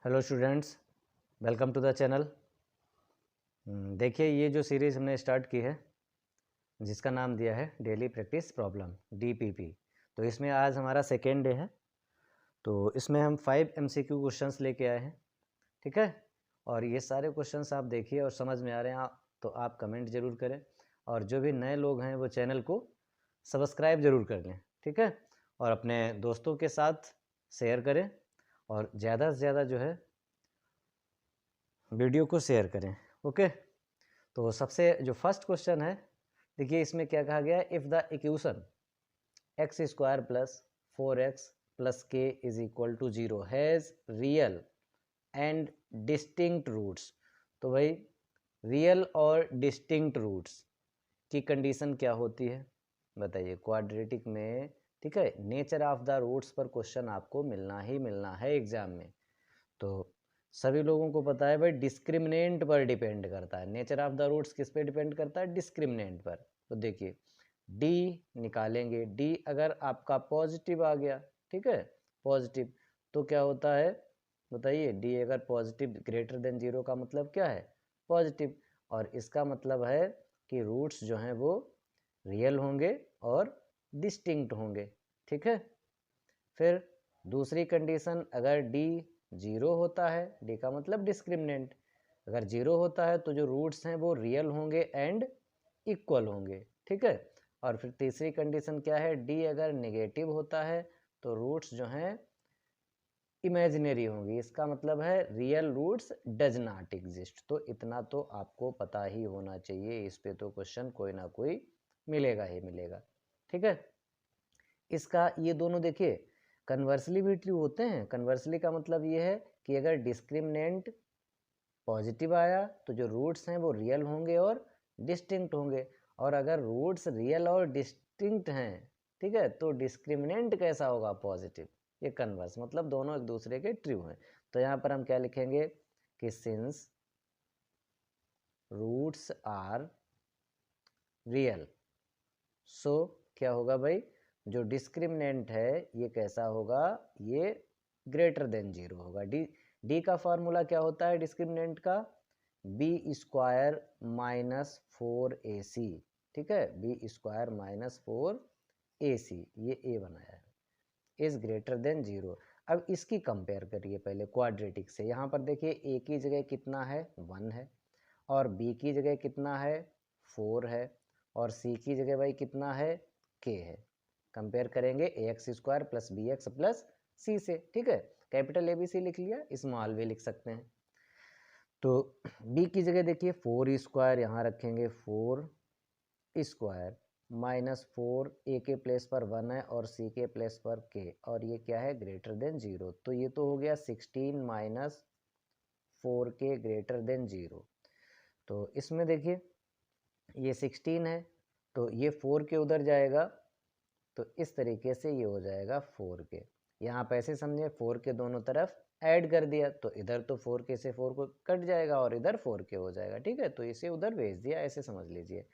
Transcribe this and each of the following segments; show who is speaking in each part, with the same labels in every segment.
Speaker 1: Hello students, welcome to the channel. देखिए, ये जो सीरीज़ हमने स्टार्ट की है जिसका नाम दिया है डेली प्रैक्टिस प्रॉब्लम DPP। तो इसमें आज हमारा सेकेंड डे है। तो इसमें हम 5 MCQ क्वेश्चंस लेके आए हैं, ठीक है। और ये सारे क्वेश्चंस आप देखिए और समझ में आ रहे हैं तो आप कमेंट ज़रूर करें। और जो भी नए लोग हैं वो चैनल को सब्सक्राइब ज़रूर कर लें, ठीक है। और अपने दोस्तों के साथ शेयर करें और ज़्यादा से ज़्यादा जो है वीडियो को शेयर करें। ओके, तो सबसे जो फर्स्ट क्वेश्चन है, देखिए इसमें क्या कहा गया है। If the equation x square plus 4x plus k is equal to 0 has real and distinct roots. तो भाई रियल और डिस्टिंक्ट रूट्स की कंडीशन क्या होती है बताइए क्वाड्रेटिक में, ठीक है। नेचर ऑफ द रूट्स पर क्वेश्चन आपको मिलना ही मिलना है एग्जाम में। तो सभी लोगों को पता है भाई डिस्क्रिमिनेंट पर डिपेंड करता है। नेचर ऑफ द रूट्स किस पे डिपेंड करता है? डिस्क्रिमिनेंट पर। तो देखिए डी निकालेंगे, डी अगर आपका पॉजिटिव आ गया, ठीक है, पॉजिटिव, तो क्या होता है बताइए। डी अगर पॉजिटिव ग्रेटर देन 0 का मतलब क्या है? पॉजिटिव। और इसका मतलब है कि रूट्स जो हैं वो रियल होंगे और डिस्टिंक्ट होंगे, ठीक है। फिर दूसरी कंडीशन, अगर डी 0 होता है, डी का मतलब डिस्क्रिमिनेंट, अगर 0 होता है तो जो रूट्स हैं वो रियल होंगे एंड इक्वल होंगे, ठीक है। और फिर तीसरी कंडीशन क्या है? डी अगर नेगेटिव होता है तो रूट्स जो हैं इमेजिनरी होंगी। इसका मतलब है real roots does not exist. तो इतना तो आपको पता ही होना चाहिए, इस पे तो क्वेश्चन कोई ना कोई मिलेगा ही मिलेगा, ठीक है। इसका ये दोनों देखिए कन्वर्सली भी ट्रू होते हैं। कन्वर्सली का मतलब ये है कि अगर डिस्क्रिमिनेंट पॉजिटिव आया तो जो रूट्स हैं वो रियल होंगे और डिस्टिंक्ट होंगे। और अगर रूट्स रियल और डिस्टिंक्ट हैं, ठीक है, तो डिस्क्रिमिनेंट कैसा होगा? पॉजिटिव। ये कन्वर्स मतलब दोनों एक दूसरे के ट्रू हैं। तो यहाँ पर हम क्या लिखेंगे कि सिंस रूट्स आर रियल, सो क्या होगा भाई, जो डिस्क्रिमिनेंट है ये कैसा होगा? ये ग्रेटर देन 0 होगा। डी का फॉर्मूला क्या होता है डिस्क्रिमिनेंट का? बी स्क्वायर माइनस 4ac, ठीक है, बी स्क्वायर माइनस 4ac, ये ए बनाया है, इज ग्रेटर देन 0। अब इसकी कंपेयर करिए पहले क्वाड्रेटिक से। यहाँ पर देखिए ए की जगह कितना है? 1 है, और बी की जगह कितना है? 4 है, और सी की जगह भाई कितना है? के है। कंपेयर करेंगे a x square plus b x plus c से, ठीक है। कैपिटल ए बी सी लिख लिया, स्मॉल भी लिख सकते हैं। तो बी की जगह देखिए 4 स्क्वायर यहाँ रखेंगे, 4 स्क्वायर माइनस 4, ए के प्लेस पर 1 है और सी के प्लेस पर के, और ये क्या है? Greater than 0। तो ये तो हो गया 16 माइनस 4 के ग्रेटर देन 0। तो इसमें देखिए ये 16 है तो ये 4 के उधर जाएगा, तो इस तरीके से ये हो जाएगा 4 के। यहाँ पे ऐसे समझे 4 के दोनों तरफ ऐड कर दिया तो इधर तो 4 के से 4 को कट जाएगा और इधर 4 के हो जाएगा, ठीक है। तो इसे उधर भेज दिया, ऐसे समझ लीजिए।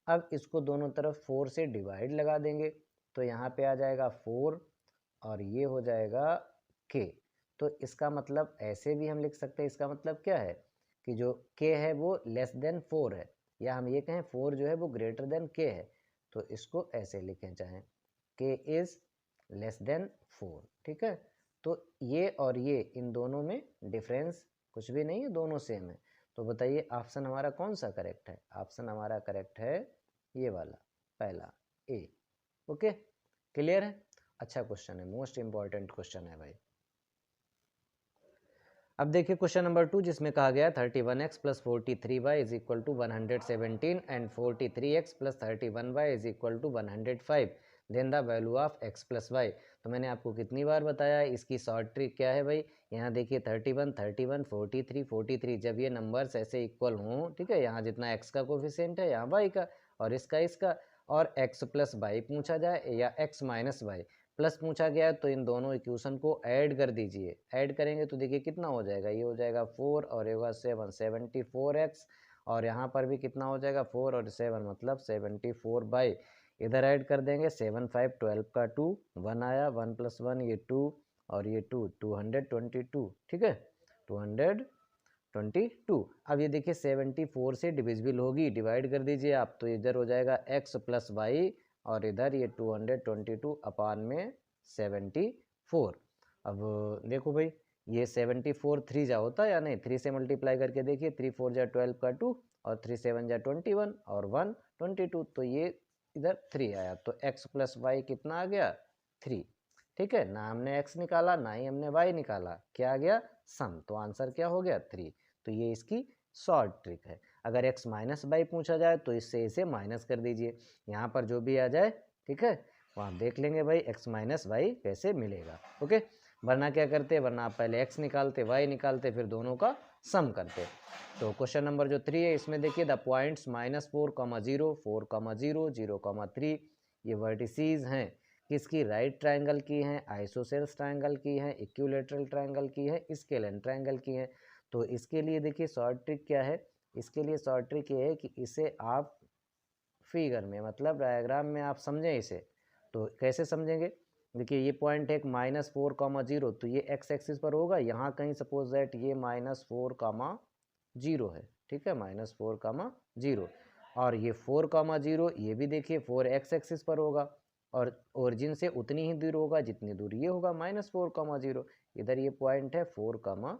Speaker 1: अब इसको दोनों तरफ 4 से डिवाइड लगा देंगे तो यहाँ पे आ जाएगा 4 और ये हो जाएगा के। तो इसका मतलब ऐसे भी हम लिख सकते हैं, इसका मतलब क्या है कि जो के है वो लेस देन 4 है, या हम ये कहें 4 जो है वो ग्रेटर देन के है। तो इसको ऐसे लिखें चाहें के इज लेस देन 4, ठीक है। तो ये और ये इन दोनों में डिफरेंस कुछ भी नहीं है, दोनों सेम है। तो बताइए ऑप्शन हमारा कौन सा करेक्ट है? ऑप्शन हमारा करेक्ट है ये वाला, पहला ए। ओके, क्लियर है? अच्छा क्वेश्चन है, मोस्ट इंपॉर्टेंट क्वेश्चन है भाई। अब देखिए क्वेश्चन नंबर 2 जिसमें कहा गया 31x plus 43y is equal to 117 and 43x plus 31y is equal to 105, then the value of x plus y. तो मैंने आपको कितनी बार बताया इसकी शॉर्ट ट्रिक क्या है भाई। यहाँ देखिए 31 31 43 43, जब ये नंबर्स ऐसे इक्वल हों, ठीक है, यहाँ जितना x का कोफिशिएंट है यहाँ y का और इसका और x प्लस वाई पूछा जाए या x माइनस वाई प्लस पूछा गया है, तो इन दोनों इक्वेशन को ऐड कर दीजिए। ऐड करेंगे तो देखिए कितना हो जाएगा, ये हो जाएगा 4 और ये होगा 7, 74x, और यहाँ पर भी कितना हो जाएगा 4 और 7 मतलब 74 बाई, इधर ऐड कर देंगे 7 5 12 का 2 1 आया, 1 + 1 ये 2 और ये 2 222, ठीक है। 222। अब ये देखिए 74 से डिविजिबल होगी, डिवाइड कर दीजिए आप, तो इधर हो जाएगा x प्लस वाई और इधर ये 222 अपान में 74। अब देखो भाई ये 74 3 जा होता है या नहीं, 3 से मल्टीप्लाई करके देखिए, 3 4 जा 12 का 2 और 3 7 जा 21 और 1 22, तो ये इधर 3 आया, तो x प्लस वाई कितना आ गया 3। ठीक है, ना हमने x निकाला ना ही हमने y निकाला, क्या आ गया सम, तो आंसर क्या हो गया 3। तो ये इसकी शॉर्ट ट्रिक है। अगर x माइनस वाई पूछा जाए तो इससे इसे माइनस कर दीजिए, यहाँ पर जो भी आ जाए, ठीक है, वहाँ देख लेंगे भाई x माइनस वाई कैसे मिलेगा। ओके, वरना क्या करते, वरना आप पहले x निकालते y निकालते फिर दोनों का सम करते। तो क्वेश्चन नंबर जो 3 है इसमें देखिए द पॉइंट्स -4, 0, 4, 0, 0, 3 ये वर्टिसीज हैं किसकी, राइट ट्रायंगल की हैं, आइसोसेल्स ट्रायंगल की हैं, इक्विलैटरल ट्रायंगल की है, स्केलेन ट्रायंगल की हैं। तो इसके लिए देखिए शॉर्ट ट्रिक क्या है, इसके लिए शॉर्ट ट्रिक ये है कि इसे आप फिगर में मतलब डायग्राम में आप समझें इसे। तो कैसे समझेंगे, देखिए ये पॉइंट है -4, 0, तो ये x एक्सिस पर होगा, यहाँ कहीं सपोज दैट ये -4, 0 है, ठीक है, -4, 0, और ये 4, 0 ये भी देखिए 4 x एक्सिस पर होगा और ओरिजिन से उतनी ही दूर होगा जितनी दूर ये होगा -4, 0, इधर ये पॉइंट है 4,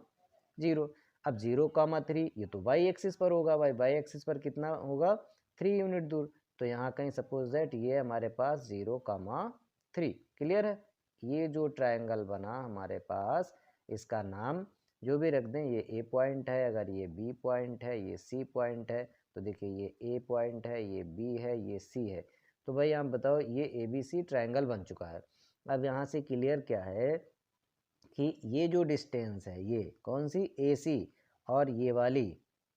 Speaker 1: 0। अब 0, 3 ये तो y एक्सिस पर होगा, y एक्सिस पर कितना होगा 3 यूनिट दूर, तो यहाँ कहीं सपोज दैट ये हमारे पास 0, 3। क्लियर है, ये जो ट्रायंगल बना हमारे पास इसका नाम जो भी रख दें, ये ए पॉइंट है, अगर ये बी पॉइंट है, ये सी पॉइंट है, तो देखिए ये ए पॉइंट है, ये बी है, ये सी है, तो भाई आप बताओ ये ए बी सी ट्रायंगल बन चुका है। अब यहाँ से क्लियर क्या है कि ये जो डिस्टेंस है ये कौन सी ए सी और ये वाली,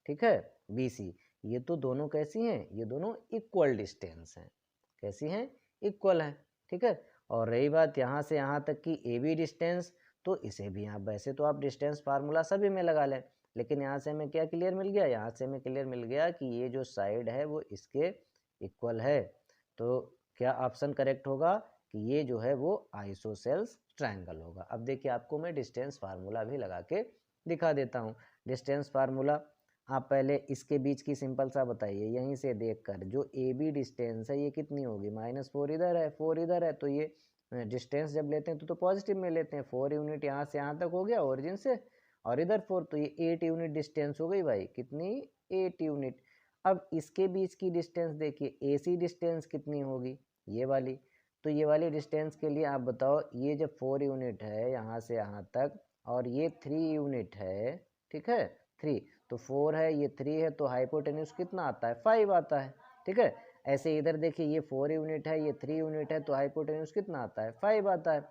Speaker 1: ठीक है, बी सी, ये तो दोनों कैसी हैं, ये दोनों इक्वल डिस्टेंस हैं, कैसी हैं, इक्वल हैं, ठीक है। और रही बात यहाँ से यहाँ तक की ए बी डिस्टेंस, तो इसे भी आप वैसे तो आप डिस्टेंस फार्मूला सभी में लगा लें, लेकिन यहाँ से हमें क्या क्लियर मिल गया, यहाँ से हमें क्लियर मिल गया कि ये जो साइड है वो इसके इक्वल है, तो क्या ऑप्शन करेक्ट होगा कि ये जो है वो आइसोसेल्स ट्रायंगल होगा। अब देखिए आपको मैं डिस्टेंस फार्मूला भी लगा के दिखा देता हूँ। डिस्टेंस फार्मूला आप पहले इसके बीच की सिंपल सा बताइए, यहीं से देखकर जो ए बी डिस्टेंस है ये कितनी होगी, -4 इधर है 4 इधर है, तो ये डिस्टेंस जब लेते हैं तो पॉजिटिव में लेते हैं, 4 यूनिट यहाँ से यहाँ तक हो गया ओरिजिन से, और इधर 4, तो ये 8 यूनिट डिस्टेंस हो गई भाई, कितनी 8 यूनिट। अब इसके बीच की डिस्टेंस देखिए, ए सी डिस्टेंस कितनी होगी, ये वाली, तो ये वाली डिस्टेंस के लिए आप बताओ, ये जब 4 यूनिट है यहाँ से यहाँ तक और ये 3 यूनिट है, ठीक है, 3, तो 4 है ये 3 है, तो हाइपोटेन्यूज कितना आता है 5 आता है, ठीक है। ऐसे इधर देखिए ये 4 यूनिट है ये 3 यूनिट है, तो हाइपोटेन्यूज कितना आता है 5 आता है।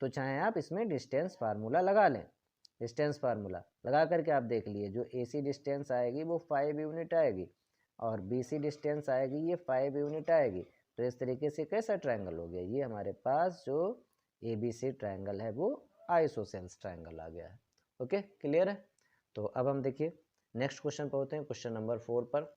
Speaker 1: तो चाहे आप इसमें डिस्टेंस फार्मूला लगा लें, डिस्टेंस फार्मूला लगा करके आप देख लिए, जो ए सी डिस्टेंस आएगी वो 5 यूनिट आएगी और बी सी डिस्टेंस आएगी ये 5 यूनिट आएगी, तो इस तरीके से कैसा ट्रायंगल हो गया, ये हमारे पास जो ए बी सी ट्रायंगल है वो आइसोसेल्स ट्रायंगल आ गया है। ओके, क्लियर है। तो अब हम देखिए नेक्स्ट क्वेश्चन पर होते हैं, क्वेश्चन नंबर 4 पर।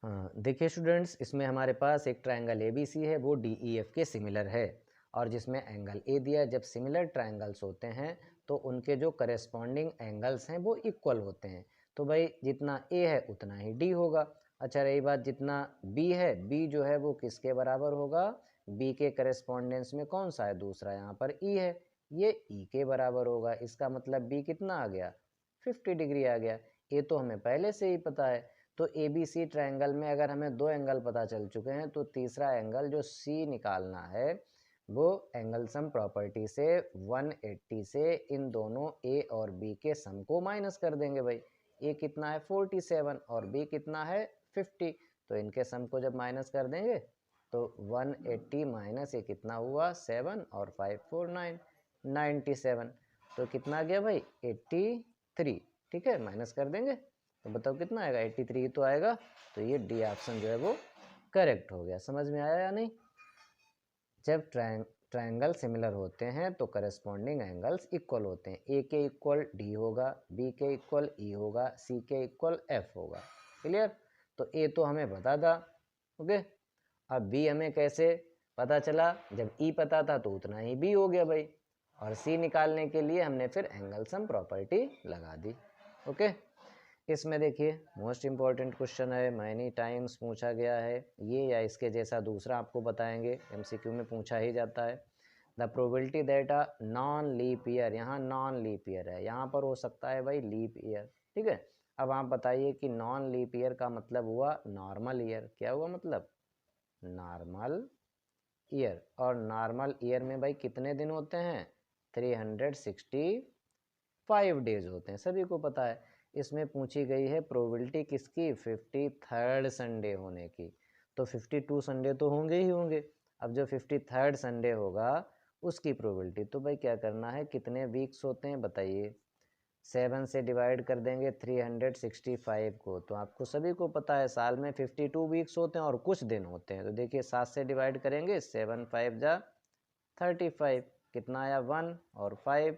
Speaker 1: देखिए स्टूडेंट्स, इसमें हमारे पास एक ट्रायंगल ए बी सी है, वो डी ई एफ के सिमिलर है, और जिसमें एंगल ए दिया है। जब सिमिलर ट्रायंगल्स होते हैं तो उनके जो करेस्पॉन्डिंग एंगल्स हैं वो इक्वल होते हैं, तो भाई जितना ए है उतना ही डी होगा। अच्छा, रही बात जितना बी है, बी जो है वो किसके बराबर होगा, बी के करेस्पॉन्डेंस में कौन सा है, दूसरा यहाँ पर ई है, ये ई के बराबर होगा। इसका मतलब बी कितना आ गया 50 डिग्री आ गया। ए तो हमें पहले से ही पता है, तो ए बी सी ट्रायंगल में अगर हमें 2 एंगल पता चल चुके हैं तो तीसरा एंगल जो सी निकालना है वो एंगल सम प्रॉपर्टी से 180 से इन दोनों ए और बी के सम को माइनस कर देंगे भाई। ए कितना है 47 और बी कितना है 50, तो इनके सम को जब माइनस कर देंगे तो 180 माइनस ये कितना हुआ 7 और 5 4 9 97, तो कितना गया भाई 83, ठीक है, माइनस कर देंगे तो बताओ कितना आएगा 83 तो आएगा, तो ये डी ऑप्शन जो है वो करेक्ट हो गया। समझ में आया या नहीं। जब ट्रायंगल सिमिलर होते हैं तो करस्पॉन्डिंग एंगल्स इक्वल होते हैं, ए के इक्वल डी होगा, बी के इक्वल ई होगा, सी के इक्वल एफ होगा। क्लियर, तो ए तो हमें पता था, ओके। अब बी हमें कैसे पता चला, जब ई पता था तो उतना ही बी हो गया भाई, और सी निकालने के लिए हमने फिर एंगल सम प्रॉपर्टी लगा दी। ओके, इसमें देखिए मोस्ट इम्पॉर्टेंट क्वेश्चन है, मैनी टाइम्स पूछा गया है ये, या इसके जैसा दूसरा आपको बताएंगे, एमसीक्यू में पूछा ही जाता है। The probability that a non leap year, यहाँ नॉन लीप ईयर है, यहाँ पर हो सकता है भाई लीप ईयर, ठीक है। अब आप बताइए कि नॉन लीप ईयर का मतलब हुआ नॉर्मल ईयर, क्या हुआ मतलब नॉर्मल ईयर, और नॉर्मल ईयर में भाई कितने दिन होते हैं 365 डेज होते हैं, सभी को पता है। इसमें पूछी गई है प्रोबेबिलिटी किसकी 53rd संडे होने की, तो 52 संडे तो होंगे ही होंगे। अब जो 53rd संडे होगा उसकी प्रोबेबिलिटी, तो भाई क्या करना है, कितने वीक्स होते हैं बताइए, 7 से डिवाइड कर देंगे 365 को, तो आपको सभी को पता है साल में 52 वीक्स होते हैं और कुछ दिन होते हैं, तो देखिए 7 से डिवाइड करेंगे, 7 5 जा 35, कितना आया 1, और 5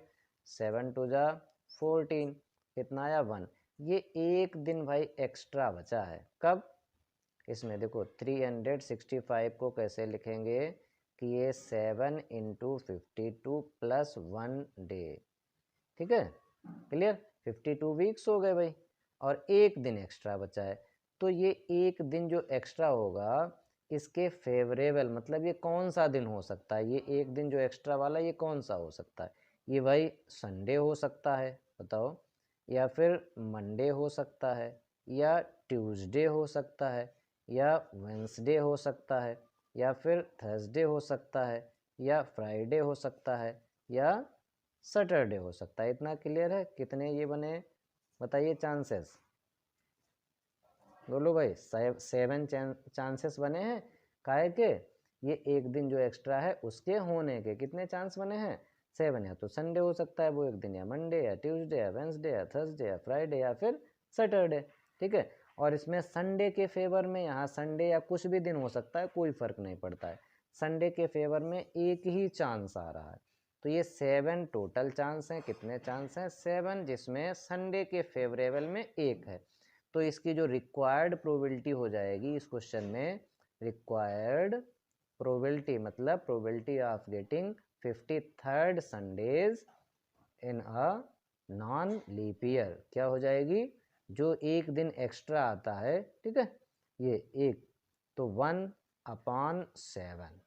Speaker 1: 7 2 जा 14, कितना आया 1। ये एक दिन भाई एक्स्ट्रा बचा है, कब, इसमें देखो 365 को कैसे लिखेंगे कि ये 7 × 52 + 1 डे, ठीक है, क्लियर। 52 वीक्स हो गए भाई, और एक दिन एक्स्ट्रा बचा है, तो ये एक दिन जो एक्स्ट्रा होगा इसके फेवरेबल, मतलब ये कौन सा दिन हो सकता है, ये एक दिन जो एक्स्ट्रा वाला ये कौन सा हो सकता है, ये भाई संडे हो सकता है, बताओ, या फिर मंडे हो सकता है, या ट्यूसडे हो सकता है, या वेंसडे हो सकता है, या फिर थर्सडे हो सकता है, या फ्राइडे हो सकता है, या सैटरडे हो सकता है। इतना क्लियर है, कितने ये बने बताइए चांसेस, बोलो भाई 7 चांसेस बने हैं, काहे के, ये एक दिन जो एक्स्ट्रा है उसके होने के, कितने चांस बने हैं 7, या तो संडे हो सकता है वो एक दिन, या मंडे, या ट्यूसडे, या वेंसडे, या थर्सडे, या फ्राइडे, या फिर सैटरडे, ठीक है। और इसमें संडे के फेवर में, यहाँ संडे या कुछ भी दिन हो सकता है, कोई फर्क नहीं पड़ता है, संडे के फेवर में एक ही चांस आ रहा है, तो ये 7 टोटल चांस हैं, कितने चांस हैं 7, जिसमें संडे के फेवरेबल में एक है, तो इसकी जो रिक्वायर्ड प्रोबेबिलिटी हो जाएगी इस क्वेश्चन में, रिक्वायर्ड प्रोबेबिलिटी मतलब probability of getting 53rd Sundays in a non leap year, क्या हो जाएगी, जो एक दिन एक्स्ट्रा आता है, ठीक है, ये एक, तो 1/7,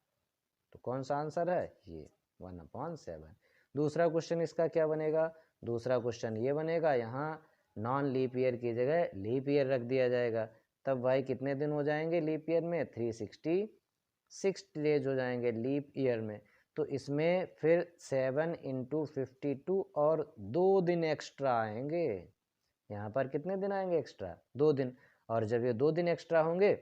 Speaker 1: तो कौन सा आंसर है ये 1/7। दूसरा क्वेश्चन इसका क्या बनेगा, दूसरा क्वेश्चन ये बनेगा, यहाँ नॉन लीप ईयर की जगह लीप ईयर रख दिया जाएगा, तब भाई कितने दिन हो जाएंगे लीप ईयर में 366 डेज हो जाएंगे लीप ईयर में, तो इसमें फिर 7 × 52 और 2 दिन एक्स्ट्रा आएंगे, यहाँ पर कितने दिन आएंगे एक्स्ट्रा 2 दिन, और जब ये 2 दिन एक्स्ट्रा होंगे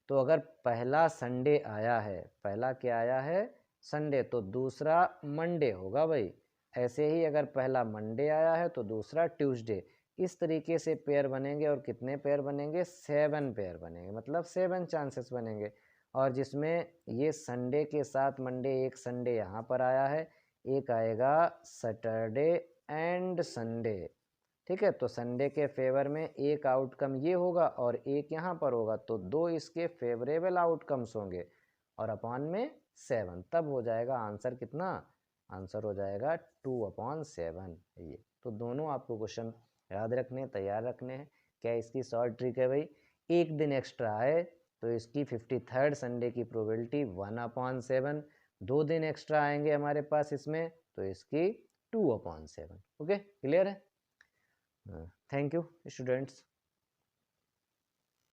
Speaker 1: तो अगर पहला संडे आया है, पहला क्या आया है संडे, तो दूसरा मंडे होगा भाई, ऐसे ही अगर पहला मंडे आया है तो दूसरा ट्यूसडे, इस तरीके से पेयर बनेंगे, और कितने पेयर बनेंगे 7 पेयर बनेंगे, मतलब 7 चांसेस बनेंगे, और जिसमें ये संडे के साथ मंडे, एक संडे यहाँ पर आया है, एक आएगा सैटरडे एंड संडे, ठीक है, तो संडे के फेवर में एक आउटकम ये होगा और एक यहाँ पर होगा, तो 2 इसके फेवरेबल आउटकम्स होंगे, और अपॉन में 7, तब हो जाएगा आंसर कितना, आंसर हो जाएगा 2/7 ये। तो दोनों आपको क्वेश्चन याद रखने, तैयार रखने हैं। क्या इसकी शॉर्ट ट्रिक है भाई, एक दिन एक्स्ट्रा है तो इसकी 53rd संडे की प्रोबेबिलिटी 1/7, 2 दिन एक्स्ट्रा आएंगे हमारे पास इसमें तो इसकी 2/7। ओके, क्लियर है। Thank you students.